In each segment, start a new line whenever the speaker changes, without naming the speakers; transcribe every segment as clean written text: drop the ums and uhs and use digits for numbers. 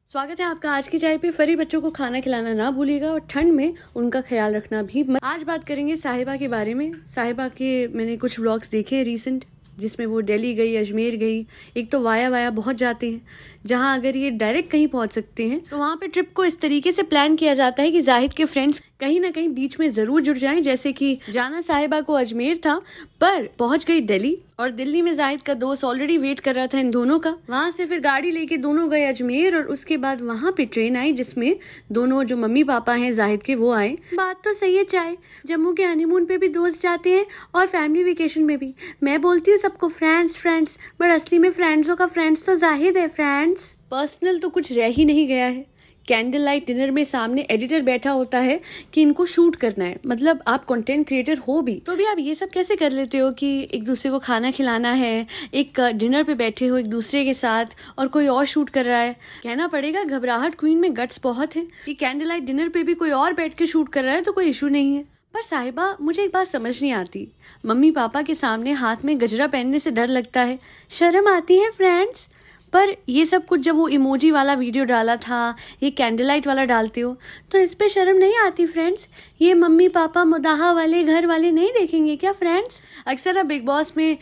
स्वागत है आपका आज की चाय पे। फरी बच्चों को खाना खिलाना ना भूलिएगा और ठंड में उनका ख्याल रखना भी मत। आज बात करेंगे साहिबा के बारे में। साहिबा के मैंने कुछ व्लॉग्स देखे रिसेंट, जिसमें वो दिल्ली गई, अजमेर गई। एक तो वाया बहुत जाते हैं, जहां अगर ये डायरेक्ट कहीं पहुंच सकते हैं तो वहां पे ट्रिप को इस तरीके से प्लान किया जाता है कि जाहिद के फ्रेंड्स कहीं ना कहीं बीच में जरूर जुड़ जाएं। जैसे कि जाना साहिबा को अजमेर था पर पहुंच गई दिल्ली, और दिल्ली में जाहिद का दोस्त ऑलरेडी वेट कर रहा था इन दोनों का। वहां से फिर गाड़ी लेके दोनों गए अजमेर, और उसके बाद वहां पे ट्रेन आई जिसमें दोनों जो मम्मी पापा हैं जाहिद के वो आए। बात तो सही है चाय, जम्मू के हनीमून पे भी दोस्त जाते हैं और फैमिली वेकेशन में भी। मैं बोलती हूँ सबको फ्रेंड्स, बट असली में फ्रेंड्सों का फ्रेंड्स तो जाहिद है। फ्रेंड्स पर्सनल तो कुछ रह ही नहीं गया है। कैंडल लाइट डिनर में सामने एडिटर बैठा होता है कि इनको शूट करना है। मतलब आप कंटेंट क्रिएटर हो भी तो भी आप ये सब कैसे कर लेते हो कि एक दूसरे को खाना खिलाना है, एक डिनर पे बैठे हो एक दूसरे के साथ और कोई और शूट कर रहा है। कहना पड़ेगा घबराहट क्वीन में गट्स बहुत है कि कैंडल लाइट डिनर पे भी कोई और बैठ के शूट कर रहा है तो कोई इशू नहीं है। पर साहिबा, मुझे एक बात समझ नहीं आती, मम्मी पापा के सामने हाथ में गजरा पहनने से डर लगता है, शर्म आती है फ्रेंड्स। पर ये सब कुछ जब वो इमोजी वाला वीडियो डाला था, ये कैंडल लाइट वाला डालते हो तो इस पे शर्म नहीं आती फ्रेंड्स? ये मम्मी पापा मुदाहा वाले घर वाले नहीं देखेंगे क्या फ्रेंड्स? अक्सर अब बिग बॉस में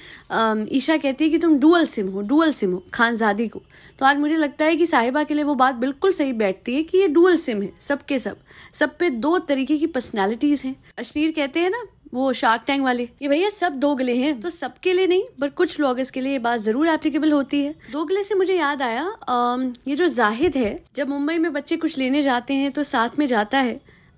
ईशा कहती है कि तुम डुअल सिम हो खानजादी को। तो आज मुझे लगता है कि साहिबा के लिए वो बात बिल्कुल सही बैठती है कि ये डुअल सिम है। सब पे दो तरीके की पर्सनैलिटीज हैं। अश्नीर कहते हैं ना वो शार्क टैंक वाले, ये भैया सब दोगले हैं। तो सबके लिए नहीं, पर कुछ व्लॉगर्स के लिए ये बात जरूर एप्लीकेबल होती है। दोगले से मुझे याद आया, ये जो जाहिद है, जब मुंबई में बच्चे कुछ लेने जाते हैं तो साथ में जाता है,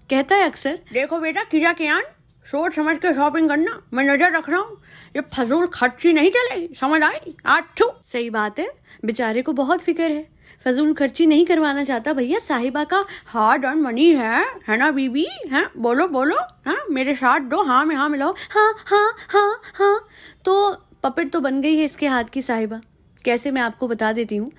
कहता है अक्सर, देखो बेटा किया कियान, सोच समझ के शॉपिंग करना, मैं नजर रख रहा हूँ, ये फजूल खर्ची नहीं चलेगी, समझ आई? आठू। सही बात है, बेचारे को बहुत फिक्र है, फजूल खर्ची नहीं करवाना चाहता। भैया साहिबा का हार्ड अर्न मनी है ना बीबी? है बोलो हाँ मेरे साथ दो, हाँ में हाँ मिलाओ, हाँ। तो पपेट तो बन गई है इसके हाथ की साहिबा। कैसे, मैं आपको बता देती हूँ।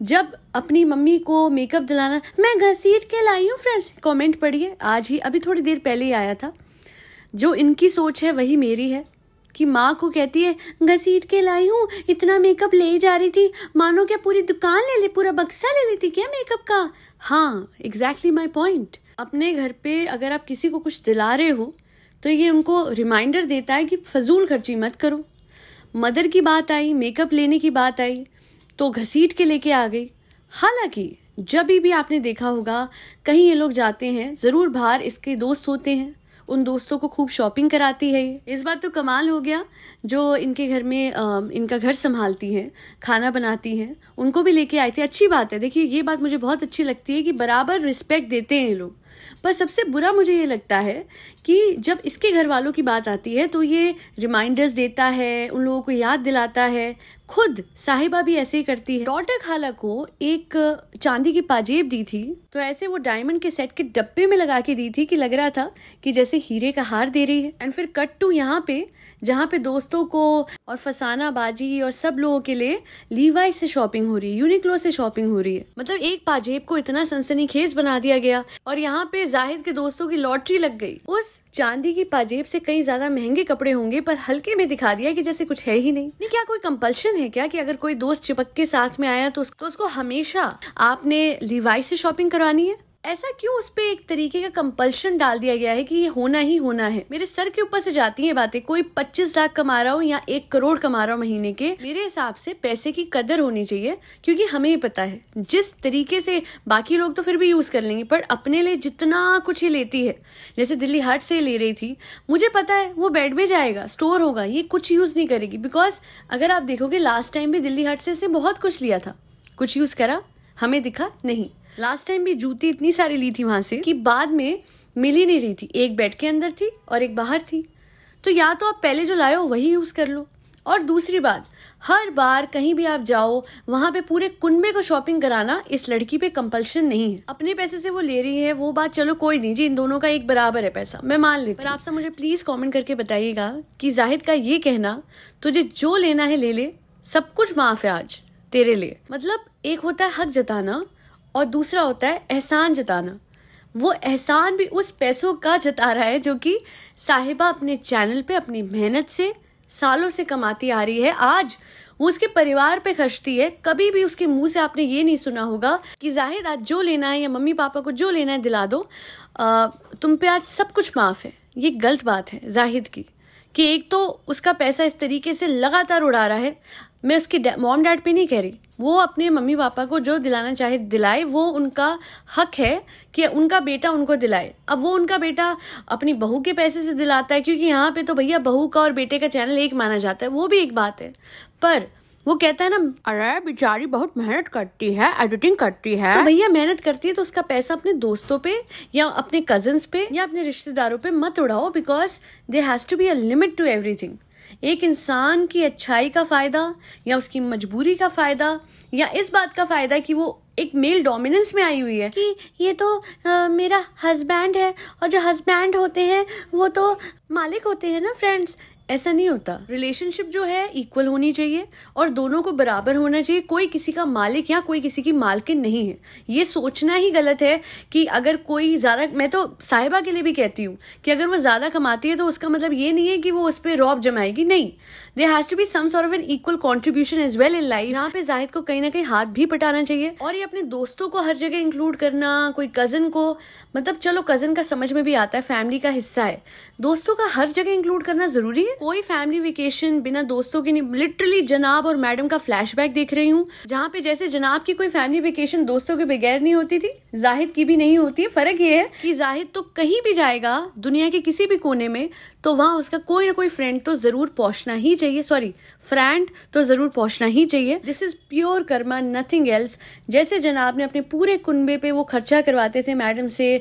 जब अपनी मम्मी को मेकअप दिलाना, मैं घसीट के लाई हूँ फ्रेंड्स, कमेंट पढ़िए, आज ही अभी थोड़ी देर पहले ही आया था। जो इनकी सोच है वही मेरी है कि माँ को कहती है घसीट के लाई हूँ, इतना मेकअप ले जा रही थी, मानो क्या पूरी दुकान ले ले, पूरा बक्सा ले लेती क्या मेकअप का? हाँ, एग्जैक्टली माई पॉइंट। अपने घर पे अगर आप किसी को कुछ दिला रहे हो तो ये उनको रिमाइंडर देता है कि फजूल खर्ची मत करो। मदर की बात आई, मेकअप लेने की बात आई तो घसीट के लेके आ गई। हालांकि जब भी आपने देखा होगा कहीं ये लोग जाते हैं, जरूर बाहर इसके दोस्त होते हैं, उन दोस्तों को खूब शॉपिंग कराती है ये। इस बार तो कमाल हो गया, जो इनके घर में इनका घर संभालती हैं, खाना बनाती हैं, उनको भी लेके आए थे। अच्छी बात है, देखिए ये बात मुझे बहुत अच्छी लगती है कि बराबर रिस्पेक्ट देते हैं ये लोग। पर सबसे बुरा मुझे ये लगता है कि जब इसके घर वालों की बात आती है तो ये रिमाइंडर्स देता है, उन लोगों को याद दिलाता है। खुद साहिबा भी ऐसे ही करती है। डॉटर खाला को एक चांदी की पाजेब दी थी तो ऐसे वो डायमंड के सेट के डब्बे में लगा के दी थी कि लग रहा था कि जैसे हीरे का हार दे रही है। एंड फिर कट टू यहाँ पे, जहाँ पे दोस्तों को और फसाना बाजी और सब लोगों के लिए लीवाइस से शॉपिंग हो रही है, यूनिक्लो से शॉपिंग हो रही है। मतलब एक पाजेब को इतना सनसनीखेज बना दिया गया और यहाँ पे जाहिद के दोस्तों की लॉटरी लग गई। उस चांदी की पाजेब से कई ज्यादा महंगे कपड़े होंगे पर हल्के में दिखा दिया कि जैसे कुछ है ही नहीं। क्या कोई कंपल्शन है क्या कि अगर कोई दोस्त चिपक के साथ में आया तो उसको हमेशा आपने लीवाइस से शॉपिंग करवानी है? ऐसा क्यों उस पे एक तरीके का कंपल्शन डाल दिया गया है कि ये होना ही होना है? मेरे सर के ऊपर से जाती है बातें। कोई 25 लाख कमा रहा हो या 1 करोड़ कमा रहा हो महीने के, मेरे हिसाब से पैसे की कदर होनी चाहिए, क्योंकि हमें ही पता है जिस तरीके से बाकी लोग तो फिर भी यूज कर लेंगे, पर अपने लिए जितना कुछ ये लेती है, जैसे दिल्ली हाट से ले रही थी, मुझे पता है वो बेड में जाएगा, स्टोर होगा, ये कुछ यूज नहीं करेगी। बिकॉज अगर आप देखोगे लास्ट टाइम भी दिल्ली हाट से इसने बहुत कुछ लिया था, कुछ यूज करा हमें दिखा नहीं। लास्ट टाइम भी जूती इतनी सारी ली थी वहां से कि बाद में मिल ही नहीं रही थी, एक बेड के अंदर थी और एक बाहर थी। तो या तो आप पहले जो लाए हो वही यूज कर लो। और दूसरी बात, हर बार कहीं भी आप जाओ वहां पे पूरे कुनबे को शॉपिंग कराना इस लड़की पे कंपल्शन नहीं है। अपने पैसे से वो ले रही है, वो बात चलो कोई नहीं जी, इन दोनों का एक बराबर है पैसा, मैं मान लेती हूं। पर आप सब मुझे प्लीज कमेंट करके बताइएगा कि जाहिद का ये कहना, तुझे जो लेना है ले ले, सब कुछ माफ है आज तेरे लिए। मतलब एक होता है हक जताना और दूसरा होता है एहसान जताना। वो एहसान भी उस पैसों का जता रहा है जो कि साहिबा अपने चैनल पे अपनी मेहनत से सालों से कमाती आ रही है। आज वो उसके परिवार पे खर्चती है। कभी भी उसके मुंह से आपने ये नहीं सुना होगा कि जाहिद आज जो लेना है या मम्मी पापा को जो लेना है दिला दो, तुम पे आज सब कुछ माफ है। ये गलत बात है जाहिद की कि एक तो उसका पैसा इस तरीके से लगातार उड़ा रहा है। मैं उसके मॉम डैड पे नहीं कह रही, वो अपने मम्मी पापा को जो दिलाना चाहे दिलाए, वो उनका हक है कि उनका बेटा उनको दिलाए। अब वो उनका बेटा अपनी बहू के पैसे से दिलाता है, क्योंकि यहाँ पे तो भैया बहू का और बेटे का चैनल एक माना जाता है, वो भी एक बात है। पर वो कहता है ना, अरे बेचारी बहुत मेहनत करती है, एडिटिंग करती है। तो भैया मेहनत करती है तो उसका पैसा अपने दोस्तों पे या अपने कजिन्स पे या अपने रिश्तेदारों पे मत उड़ाओ, because there has to be a limit to everything. एक इंसान की अच्छाई का फायदा या उसकी मजबूरी का फायदा या इस बात का फायदा कि वो एक मेल डोमिनेंस में आई हुई है कि ये तो मेरा हस्बैंड है, और जो हस्बैंड होते हैं वो तो मालिक होते हैं ना फ्रेंड्स। ऐसा नहीं होता। रिलेशनशिप जो है इक्वल होनी चाहिए और दोनों को बराबर होना चाहिए। कोई किसी का मालिक या कोई किसी की मालकिन नहीं है। ये सोचना ही गलत है कि अगर कोई ज्यादा, मैं तो साहिबा के लिए भी कहती हूँ कि अगर वो ज्यादा कमाती है तो उसका मतलब ये नहीं है कि वो उस पर रौब जमाएगी, नहीं। There has to be some sort of an equal contribution as well in life. यहाँ पे जाहिद को कहीं ना कहीं हाथ भी पटाना चाहिए और ये अपने दोस्तों को हर जगह इंक्लूड करना, कोई कजन को, मतलब चलो कजन का समझ में भी आता है, फैमिली का हिस्सा है, दोस्तों का हर जगह इंक्लूड करना जरूरी है। कोई फैमिली वेकेशन बिना दोस्तों की नहीं। लिटरली जनाब और मैडम का फ्लैशबैक देख रही हूँ, जहाँ पे जैसे जनाब की कोई फैमिली वेकेशन दोस्तों के बगैर नहीं होती थी, जाहिद की भी नहीं होती है। फर्क ये है कि जाहिद तो कहीं भी जाएगा दुनिया के किसी भी कोने में तो वहां उसका कोई ना कोई फ्रेंड तो जरूर पहुंचना ही चाहिए, फ्रेंड तो जरूर पहुंचना ही चाहिए। This is pure Karma, nothing else. जैसे जनाब ने अपने पूरे कुनबे पे वो खर्चा करवाते थे मैडम से,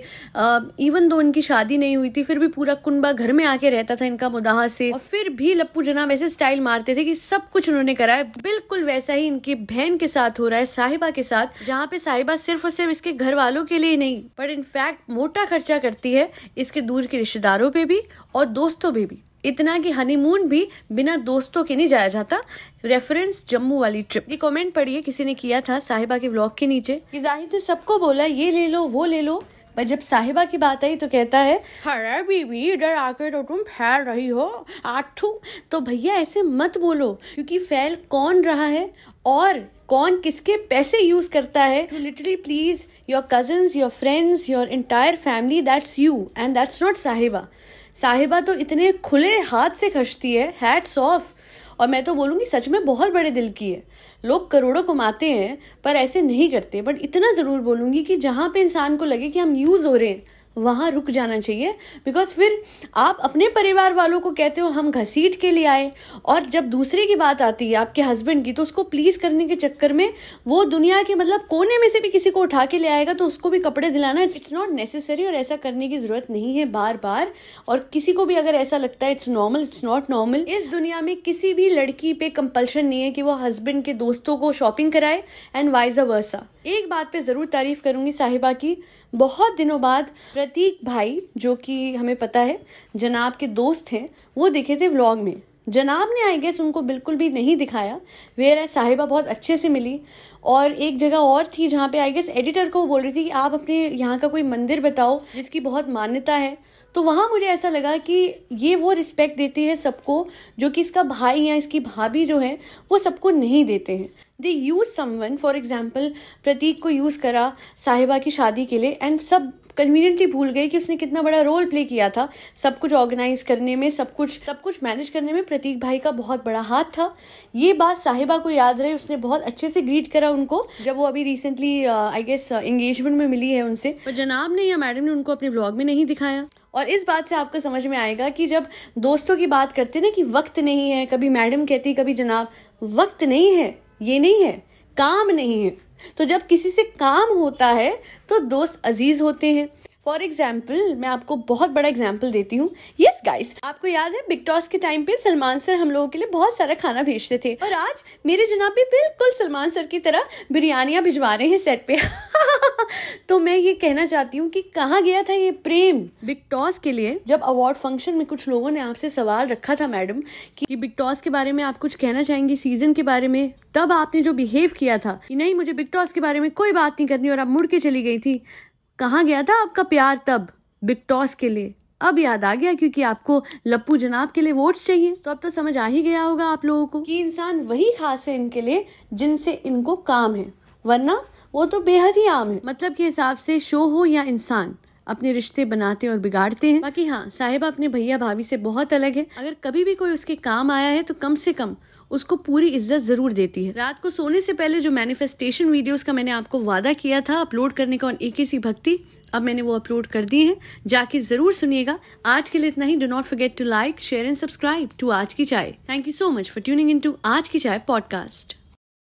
इवन दो उनकी शादी नहीं हुई थी, फिर भी पूरा कुनबा घर में आके रहता था इनका मुदाहा से, और फिर भी लप्पू जनाब ऐसे स्टाइल मारते थे कि सब कुछ उन्होंने करा है। बिल्कुल वैसा ही इनकी बहन के साथ हो रहा है, साहिबा के साथ, जहाँ पे साहिबा सिर्फ और सिर्फ इसके घर वालों के लिए नहीं पर इनफैक्ट मोटा खर्चा करती है इसके दूर के रिश्तेदारों पे भी और दोस्तों पे भी। इतना कि हनीमून भी बिना दोस्तों के नहीं जाया जाता। रेफरेंस जम्मू वाली ट्रिप। ये कमेंट पढ़िए, किसी ने किया था साहिबा के व्लॉग के नीचे कि जाहिद ने सबको बोला ये ले लो वो ले लो, पर जब साहिबा की बात आई तो कहता है अरे बीबी इधर आकर तो तुम फैल रही हो आठू। तो भैया ऐसे मत बोलो, क्योंकि फैल कौन रहा है और कौन किसके पैसे यूज करता है। To literally please your cousins, your friends, your entire family, that's you and that's not Sahiba. Sahiba तो इतने खुले हाथ से खर्चती है, हैट्स ऑफ। और मैं तो बोलूंगी सच में बहुत बड़े दिल की है। लोग करोड़ों कमाते हैं पर ऐसे नहीं करते, बट इतना जरूर बोलूंगी कि जहां पे इंसान को लगे कि हम यूज हो रहे हैं वहां रुक जाना चाहिए। बिकॉज फिर आप अपने परिवार वालों को कहते हो हम घसीट के लिए आए, और जब दूसरे की बात आती है आपके हस्बैंड की तो उसको प्लीज करने के चक्कर में वो दुनिया के मतलब कोने में से भी किसी को उठा के ले आएगा तो उसको भी कपड़े दिलाना इट्स नॉट नेसेसरी, और ऐसा करने की जरूरत नहीं है बार बार। और किसी को भी अगर ऐसा लगता है it's normal, it's not normal. इस दुनिया में किसी भी लड़की पे कंपल्शन नहीं है कि वो हस्बैंड के दोस्तों को शॉपिंग कराए एंड वाइज वर्सा। एक बात पे जरूर तारीफ करूंगी साहिबा की, बहुत दिनों बाद प्रतीक भाई जो कि हमें पता है जनाब के दोस्त हैं, वो दिखे थे व्लॉग में। जनाब ने आई गेस उनको बिल्कुल भी नहीं दिखाया, वेयर साहिबा बहुत अच्छे से मिली। और एक जगह और थी जहाँ पे आई गेस एडिटर को बोल रही थी कि आप अपने यहाँ का कोई मंदिर बताओ जिसकी बहुत मान्यता है। तो वहां मुझे ऐसा लगा कि ये वो रिस्पेक्ट देती है सबको जो कि इसका भाई या इसकी भाभी जो है वो सबको नहीं देते हैं। दे यूज समवन, फॉर एग्जाम्पल प्रतीक को यूज करा साहिबा की शादी के लिए एंड सब कन्वीनियंटली भूल गए कि उसने कितना बड़ा रोल प्ले किया था सब कुछ ऑर्गेनाइज करने में, सब कुछ मैनेज करने में प्रतीक भाई का बहुत बड़ा हाथ था। ये बात साहिबा को याद रही, उसने बहुत अच्छे से ग्रीट करा उनको जब वो अभी रिसेंटली आई गेस एंगेजमेंट में मिली है उनसे, पर जनाब ने या मैडम ने उनको अपने व्लॉग में नहीं दिखाया। और इस बात से आपको समझ में आएगा कि जब दोस्तों की बात करते ना कि वक्त नहीं है, कभी मैडम कहती कभी जनाब, वक्त नहीं है ये नहीं है, काम नहीं है। तो जब किसी से काम होता है तो दोस्त अजीज होते हैं। फॉर एग्जाम्पल मैं आपको बहुत बड़ा एग्जाम्पल देती हूँ। यस गाइस, आपको याद है बिग टॉस के टाइम पे सलमान सर हम लोगों के लिए बहुत सारा खाना भेजते थे, और आज मेरे जनाब भी बिल्कुल सलमान सर की तरह बिरयानियां भिजवा रहे हैं सेट पे। तो मैं ये कहना चाहती हूँ कि कहाँ गया था ये प्रेम बिग टॉस के लिए। जब अवार्ड फंक्शन में कुछ लोगों ने आपसे सवाल रखा था मैडम कि बिग टॉस के बारे में आप कुछ कहना चाहेंगी, सीजन के बारे में, तब आपने जो बिहेव किया था कि नहीं मुझे बिग टॉस के बारे में कोई बात नहीं करनी और आप मुड़ के चली गई थी। कहाँ गया था आपका प्यार तब बिग टॉस के लिए? अब याद आ गया क्योंकि आपको लप्पू जनाब के लिए वोट्स चाहिए। तो अब तो समझ आ ही गया होगा आप लोगों को कि इंसान वही खास है इनके लिए जिनसे इनको काम है, वरना वो तो बेहद ही आम है। मतलब के हिसाब से शो हो या इंसान, अपने रिश्ते बनाते और बिगाड़ते हैं। बाकी हाँ, साहिबा अपने भैया भाभी से बहुत अलग है। अगर कभी भी कोई उसके काम आया है तो कम से कम उसको पूरी इज्जत जरूर देती है। रात को सोने से पहले जो मैनिफेस्टेशन वीडियोस का मैंने आपको वादा किया था अपलोड करने का, एक सी भक्ति, अब मैंने वो अपलोड कर दिए हैं, जाके जरूर सुनिएगा। आज के लिए इतना ही। Do not forget to like, share and subscribe to आज की चाय। Thank you so much for tuning in to आज की चाय पॉडकास्ट।